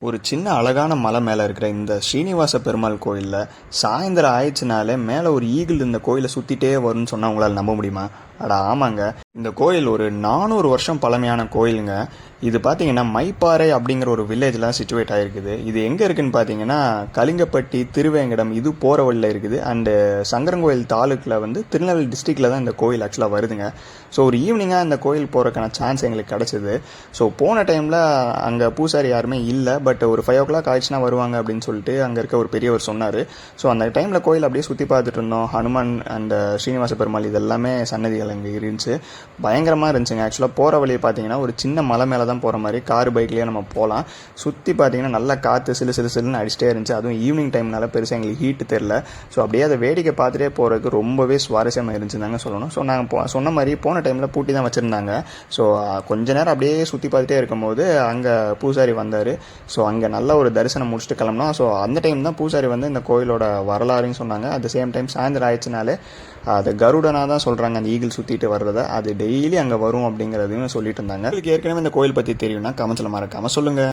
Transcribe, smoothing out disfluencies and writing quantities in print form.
ஒரு சின்ன அழகான மலை மேலே இருக்கிற இந்த ஸ்ரீனிவாச பெருமாள் கோயிலில் சாயந்தரம் ஆயிடுச்சுனாலே மேலே ஒரு ஈகிள் இந்த கோயிலை சுற்றிட்டே வரும்னு சொன்னால் உங்களால் நம்ப முடியுமா? அட ஆமாங்க. இந்த கோயில் ஒரு 400 வருஷம் பழமையான கோயிலுங்க. இது பார்த்தீங்கன்னா மைப்பாறை அப்படிங்கிற ஒரு வில்லேஜில் சிச்சுவேட் ஆகிருக்குது. இது எங்கே இருக்குதுன்னு பார்த்தீங்கன்னா கலிங்கப்பட்டி திருவேங்கடம் இது போகிற வழியில் இருக்குது. அண்டு சங்கரங்கோயில் தாலுக்கில் வந்து திருநெல்வேலி டிஸ்ட்ரிக்டில் தான் இந்த கோயில் ஆக்சுவலாக வருதுங்க. ஸோ ஒரு ஈவினிங்காக இந்த கோயில் போகிறதுக்கான சான்ஸ் எங்களுக்கு கிடச்சிது. ஸோ போன டைமில் அங்கே பூசாரி யாருமே இல்லை. பட் ஒரு 5 o'clock ஆயிடுச்சுன்னா வருவாங்க அப்படின்னு சொல்லிட்டு அங்கே இருக்க ஒரு பெரியவர் சொன்னார். ஸோ அந்த டைமில் கோயில் அப்படியே சுற்றி பார்த்துட்டு இருந்தோம். ஹனுமான் அண்ட் ஸ்ரீனிவாச பெருமாள் இதெல்லாமே சன்னதிகள் அங்கே இருந்துச்சு. பயங்கரமாக இருந்துச்சுங்க. ஆக்சுவலாக போகிற வழியை பார்த்தீங்கன்னா ஒரு சின்ன மலை மேலே தான் போகிற மாதிரி கார் பைக்லேயே நம்ம போகலாம். சுற்றி பார்த்தீங்கன்னா நல்லா காற்று சிலுன்னு அடிச்சிட்டே இருந்துச்சு. அதுவும் ஈவினிங் டைம்னால பெருசாக எங்களுக்கு ஹீட்டு தெரில. ஸோ அப்படியே அதை வேடிக்கை பார்த்துட்டே போகிறதுக்கு ரொம்பவே சுவாரஸ்யமாக இருந்துச்சுதாங்க சொல்லணும். ஸோ நாங்கள் சொன்ன மாதிரி போன டைமில் பூட்டி தான் வச்சுருந்தாங்க. ஸோ கொஞ்ச நேரம் அப்படியே சுற்றி பார்த்துட்டே இருக்கும்போது அங்கே பூசாரி வந்தார். ஸோ அங்கே நல்ல ஒரு தரிசனம் முடிச்சுட்டு கிளம்புனோம். ஸோ அந்த டைம் தான் பூசாரி வந்து இந்த கோயிலோட வரலாறுன்னு சொன்னாங்க. அட் த சேம் டைம் சாயந்தரம் ஆயிடுச்சுனாலே அது கருடனாக தான் சொல்கிறாங்க அந்த ஈகிள் சுற்றிட்டு வர்றதை. அது டெய்லி அங்கே வரும் அப்படிங்கிறதையும் சொல்லிட்டு இருந்தாங்க. உங்களுக்கு ஏற்கனவே இந்த கோயில் பற்றி தெரியும்னா கமெண்ட்ஸில் மறக்காமல் சொல்லுங்கள்.